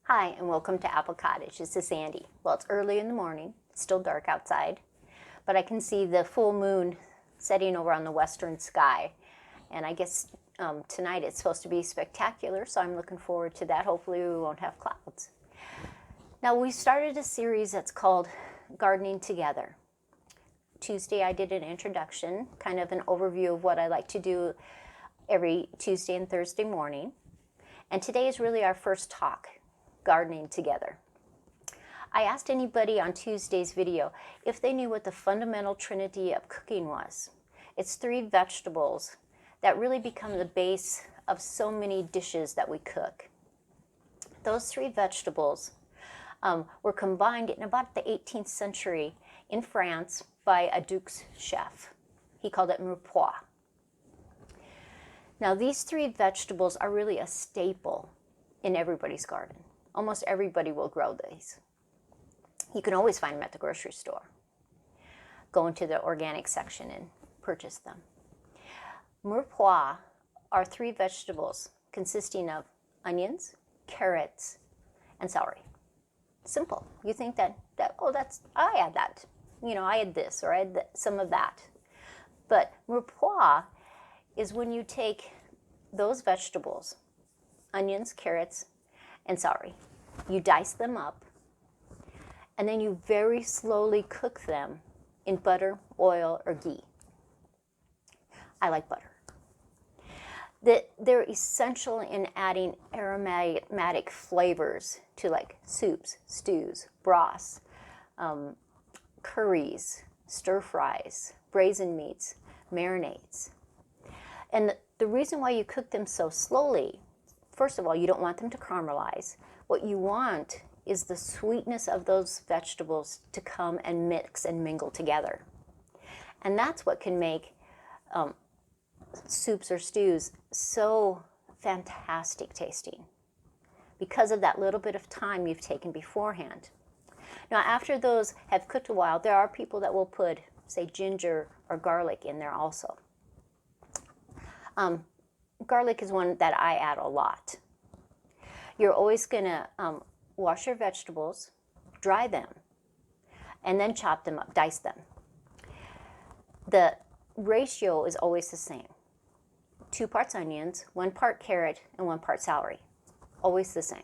Hi, and welcome to Apple Cottage. This is Sandy. Well, it's early in the morning. It's still dark outside, but I can see the full moon setting over on the western sky. And I guess tonight it's supposed to be spectacular, so I'm looking forward to that. Hopefully we won't have clouds. Now, we started a series that's called Gardening Together. Tuesday I did an introduction, kind of an overview of what I like to do every Tuesday and Thursday morning. And today is really our first talk. Gardening together. I asked anybody on Tuesday's video if they knew what the fundamental trinity of cooking was. It's three vegetables that really become the base of so many dishes that we cook. Those three vegetables were combined in about the 18th century in France by a Duke's chef. He called it Mirepoix. Now, these three vegetables are really a staple in everybody's garden. Almost everybody will grow these. You can always find them at the grocery store. Go into the organic section and purchase them. Mirepoix are three vegetables consisting of onions, carrots, and celery. Simple. You think that I add that. You know, I add this or I add some of that. But Mirepoix is when you take those vegetables, onions, carrots, and celery. You dice them up, and then you very slowly cook them in butter, oil, or ghee. I like butter. They're essential in adding aromatic flavors to like soups, stews, broths, curries, stir fries, braised meats, marinades. And the reason why you cook them so slowly, first of all, you don't want them to caramelize. What you want is the sweetness of those vegetables to come and mix and mingle together. And that's what can make soups or stews so fantastic tasting, because of that little bit of time you've taken beforehand. Now, after those have cooked a while, there are people that will put, say, ginger or garlic in there also. Garlic is one that I add a lot. You're always going to wash your vegetables, dry them, and then chop them up, dice them. The ratio is always the same. 2 parts onions, 1 part carrot, and 1 part celery. Always the same.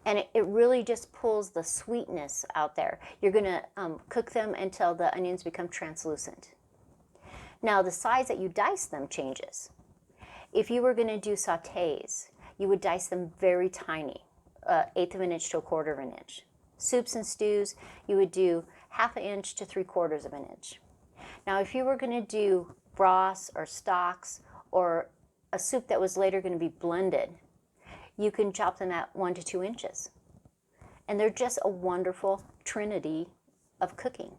And it really just pulls the sweetness out there. You're going to cook them until the onions become translucent. Now, the size that you dice them changes. If you were going to do sautés, you would dice them very tiny, 1/8 of an inch to 1/4 of an inch. Soups and stews, you would do 1/2 inch to 3/4 of an inch. Now, if you were going to do broths or stocks or a soup that was later going to be blended, you can chop them at 1 to 2 inches. And they're just a wonderful trinity of cooking.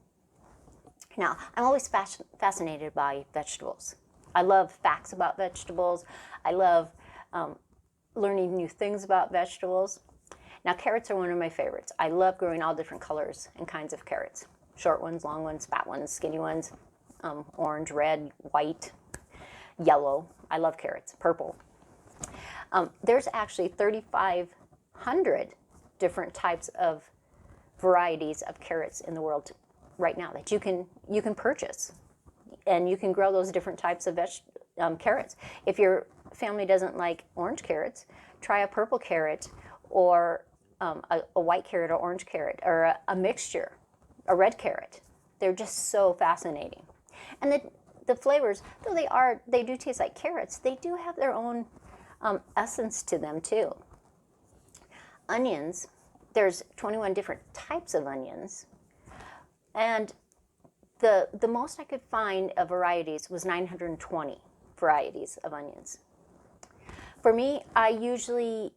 Now, I'm always fascinated by vegetables. I love facts about vegetables. I love learning new things about vegetables. Now, carrots are one of my favorites. I love growing all different colors and kinds of carrots. Short ones, long ones, fat ones, skinny ones, orange, red, white, yellow. I love carrots, purple. There's actually 3,500 different types of varieties of carrots in the world right now that you can purchase. And you can grow those different types of carrots. If your family doesn't like orange carrots, try a purple carrot or a white carrot or orange carrot, or a mixture, a red carrot. They're just so fascinating. And the flavors, though they do taste like carrots, they do have their own essence to them too. Onions, there's 21 different types of onions. And the most I could find of varieties was 920 varieties of onions. For me, I usually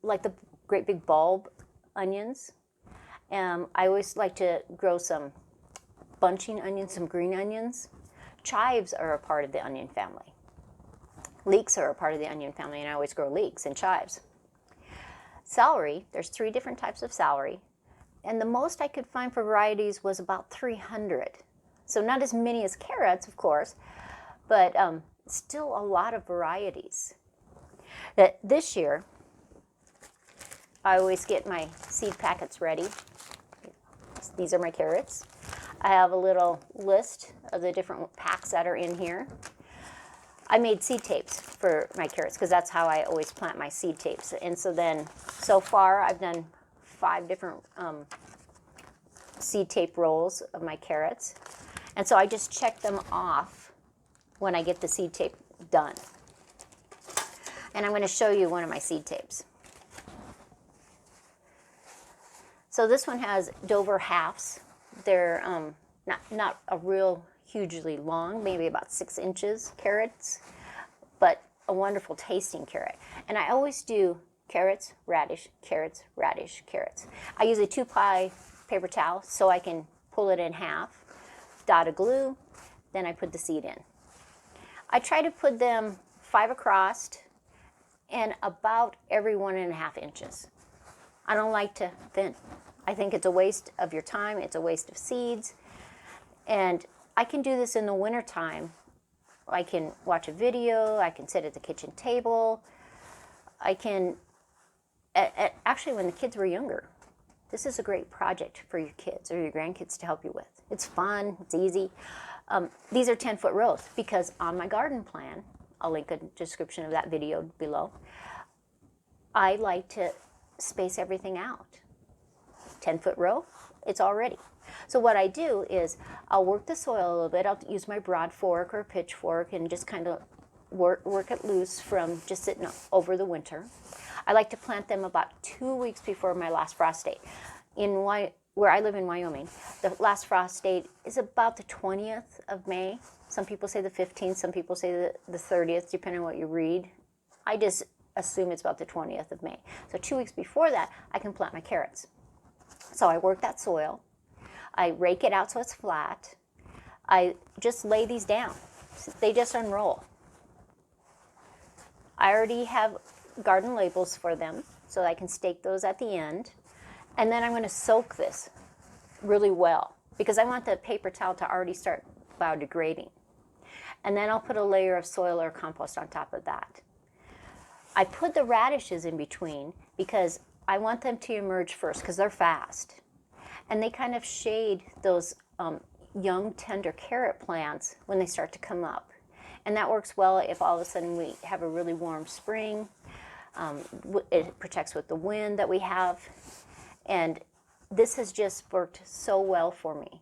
like the great big bulb onions. I always like to grow some bunching onions, some green onions. Chives are a part of the onion family. Leeks are a part of the onion family, and I always grow leeks and chives. Celery, there's 3 different types of celery. And the most I could find for varieties was about 300. So not as many as carrots, of course, but still a lot of varieties. This year, I always get my seed packets ready. These are my carrots. I have a little list of the different packs that are in here. I made seed tapes for my carrots because that's how I always plant my seed tapes. And so then, so far, I've done 5 different seed tape rolls of my carrots. And so I just check them off when I get the seed tape done. And I'm going to show you one of my seed tapes. So this one has Dover halves. They're not a real hugely long, maybe about 6 inches carrots, but a wonderful tasting carrot. And I always do carrots, radish, carrots, radish, carrots. I use a 2-ply paper towel so I can pull it in half, dot of glue, then I put the seed in. I try to put them 5 across and about every 1.5 inches. I don't like to thin. I think it's a waste of your time, it's a waste of seeds, and I can do this in the winter time. I can watch a video, I can sit at the kitchen table, I can, actually when the kids were younger, this is a great project for your kids or your grandkids to help you with. It's fun, it's easy. These are 10-foot rows because on my garden plan, I'll link a description of that video below, I like to space everything out. 10-foot row, it's all ready. So what I do is I'll work the soil a little bit. I'll use my broad fork or pitchfork and just kind of work it loose from just sitting over the winter. I like to plant them about 2 weeks before my last frost date. Where I live in Wyoming, the last frost date is about the 20th of May. Some people say the 15th, some people say the 30th, depending on what you read. I just assume it's about the 20th of May. So 2 weeks before that, I can plant my carrots. So I work that soil. I rake it out so it's flat. I just lay these down. They just unroll. I already have garden labels for them, so I can stake those at the end. And then I'm going to soak this really well because I want the paper towel to already start biodegrading. And then I'll put a layer of soil or compost on top of that. I put the radishes in between because I want them to emerge first because they're fast. And they kind of shade those young, tender carrot plants when they start to come up. And that works well if all of a sudden we have a really warm spring. It protects with the wind that we have. And this has just worked so well for me.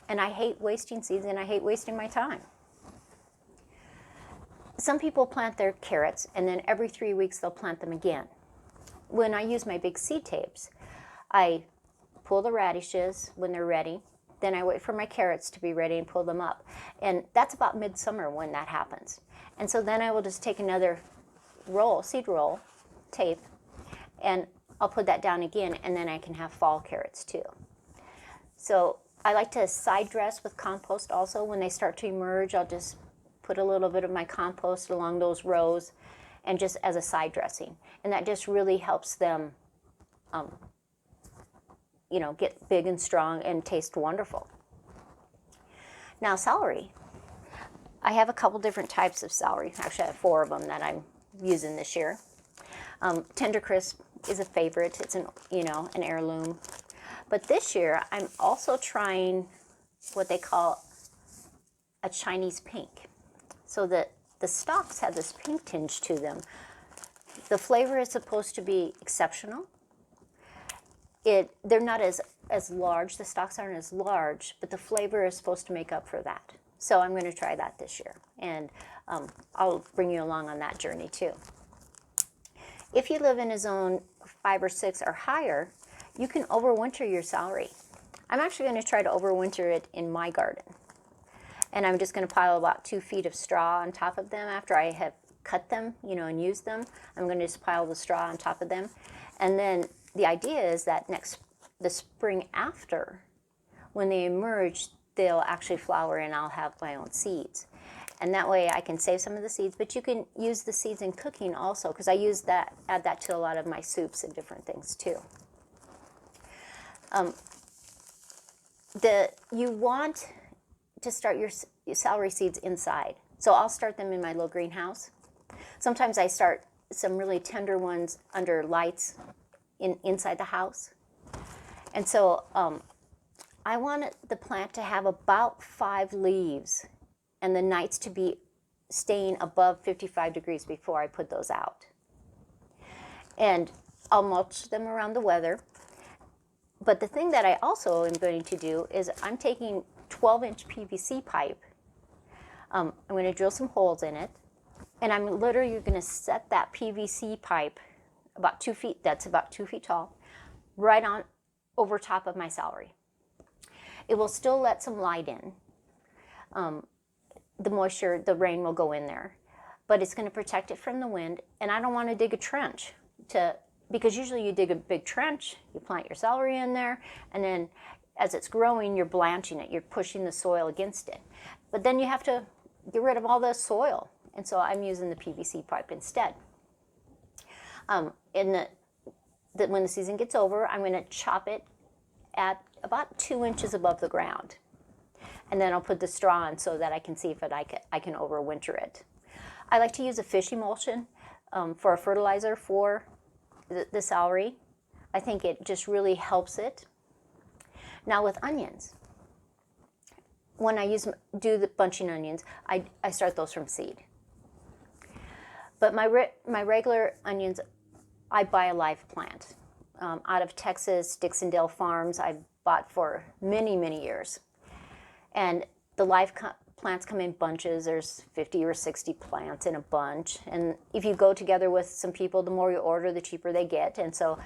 And I hate wasting seeds and I hate wasting my time. Some people plant their carrots and then every 3 weeks they'll plant them again. When I use my big seed tapes, I pull the radishes when they're ready. Then I wait for my carrots to be ready and pull them up. And that's about midsummer when that happens. And so then I will just take another roll, seed roll, tape, and I'll put that down again, and then I can have fall carrots too. So I like to side dress with compost also. When they start to emerge, I'll just put a little bit of my compost along those rows and just as a side dressing. And that just really helps them get big and strong and taste wonderful. Now celery. I have a couple different types of celery. Actually, I have 4 of them that I'm using this year. Tender Crisp is a favorite. It's an heirloom. But this year, I'm also trying what they call a Chinese pink. So that the stalks have this pink tinge to them. The flavor is supposed to be exceptional. They're not as large, the stalks aren't as large, but the flavor is supposed to make up for that. So I'm going to try that this year, and I'll bring you along on that journey too. If you live in a zone 5 or 6 or higher, you can overwinter your celery. I'm actually going to try to overwinter it in my garden. And I'm just going to pile about 2 feet of straw on top of them after I have cut them, and used them. I'm going to just pile the straw on top of them. And then the idea is that the spring after, when they emerge, they'll actually flower and I'll have my own seeds. And that way I can save some of the seeds, but you can use the seeds in cooking also, because I add that to a lot of my soups and different things too. You want to start your celery seeds inside. So I'll start them in my little greenhouse. Sometimes I start some really tender ones under lights inside the house. And so I wanted the plant to have about 5 leaves and the nights to be staying above 55 degrees before I put those out. And I'll mulch them around the weather. But the thing that I also am going to do is I'm taking 12-inch PVC pipe. I'm going to drill some holes in it, and I'm literally going to set that PVC pipe about 2 feet, that's about 2 feet tall, right on over top of my celery. It will still let some light in. The moisture, the rain will go in there, but it's going to protect it from the wind. And I don't want to dig a trench because usually you dig a big trench, you plant your celery in there, and then as it's growing, you're blanching it, you're pushing the soil against it. But then you have to get rid of all the soil, and so I'm using the PVC pipe instead. When the season gets over, I'm going to chop it at about 2 inches above the ground. And then I'll put the straw on so that I can see if I can overwinter it. I like to use a fish emulsion for a fertilizer for the celery. I think it just really helps it. Now with onions, when I do the bunching onions, I start those from seed. But my regular onions, I buy a live plant. Out of Texas, Dixondale Farms, I bought for many, many years. And the live plants come in bunches. There's 50 or 60 plants in a bunch. And if you go together with some people, the more you order, the cheaper they get. And so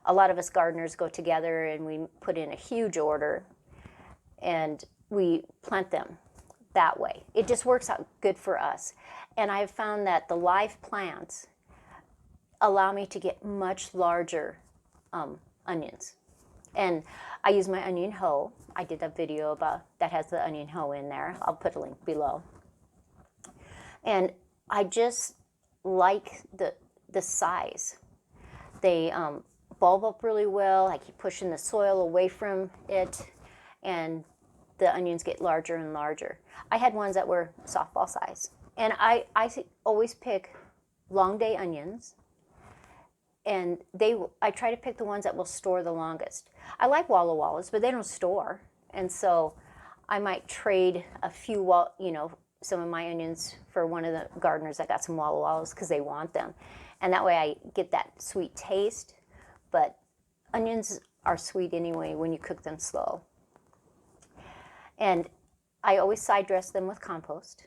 a lot of us gardeners go together and we put in a huge order and we plant them that way. It just works out good for us. And I've found that the live plants allow me to get much larger onions. And I use my onion hoe. I did a video about that has the onion hoe in there. I'll put a link below. And I just like the size. They bulb up really well. I keep pushing the soil away from it, and the onions get larger and larger. I had ones that were softball size. And I always pick long day onions. And I try to pick the ones that will store the longest. I like Walla Wallas, but they don't store. And so I might trade a few, some of my onions for one of the gardeners that got some Walla Wallas because they want them. And that way I get that sweet taste. But onions are sweet anyway when you cook them slow. And I always side dress them with compost.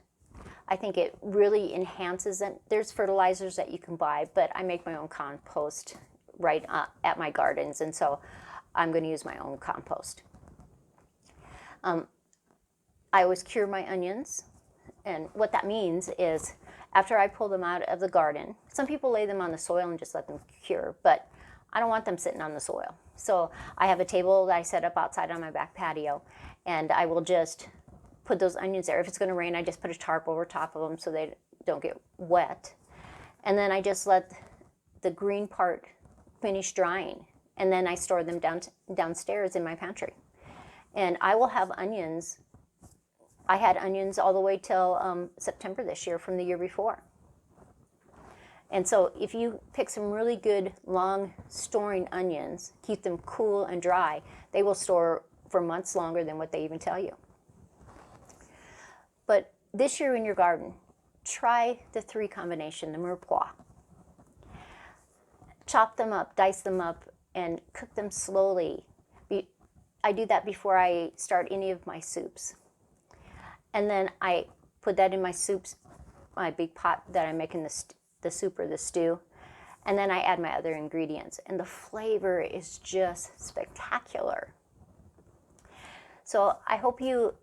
I think it really enhances them. There's fertilizers that you can buy, but I make my own compost right at my gardens, and so I'm going to use my own compost. I always cure my onions, and what that means is after I pull them out of the garden, some people lay them on the soil and just let them cure, but I don't want them sitting on the soil. So I have a table that I set up outside on my back patio, and I will just put those onions there. If it's going to rain, I just put a tarp over top of them so they don't get wet. And then I just let the green part finish drying. And then I store them downstairs in my pantry. And I will have onions. I had onions all the way till September this year from the year before. And so if you pick some really good long storing onions, keep them cool and dry, they will store for months longer than what they even tell you. But this year in your garden, try the 3 combination, the Mirepoix. Chop them up, dice them up, and cook them slowly. I do that before I start any of my soups. And then I put that in my soups, my big pot that I'm making the soup or the stew. And then I add my other ingredients. And the flavor is just spectacular. So I hope you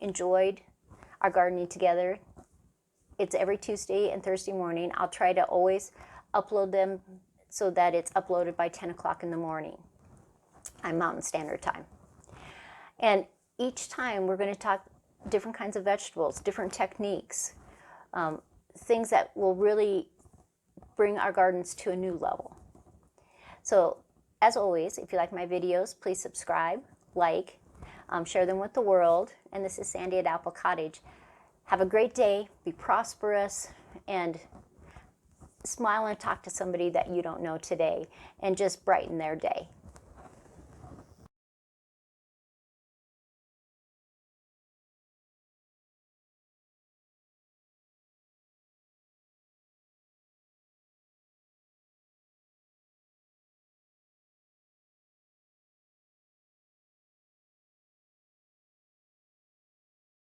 enjoyed our gardening together. It's every Tuesday and Thursday morning. I'll try to always upload them so that it's uploaded by 10 o'clock in the morning. I'm Mountain Standard Time. And each time we're going to talk different kinds of vegetables, different techniques, things that will really bring our gardens to a new level. So as always, if you like my videos, please subscribe, like, share them with the world. And this is Sandy at Apple Cottage. Have a great day, be prosperous, and smile and talk to somebody that you don't know today and just brighten their day.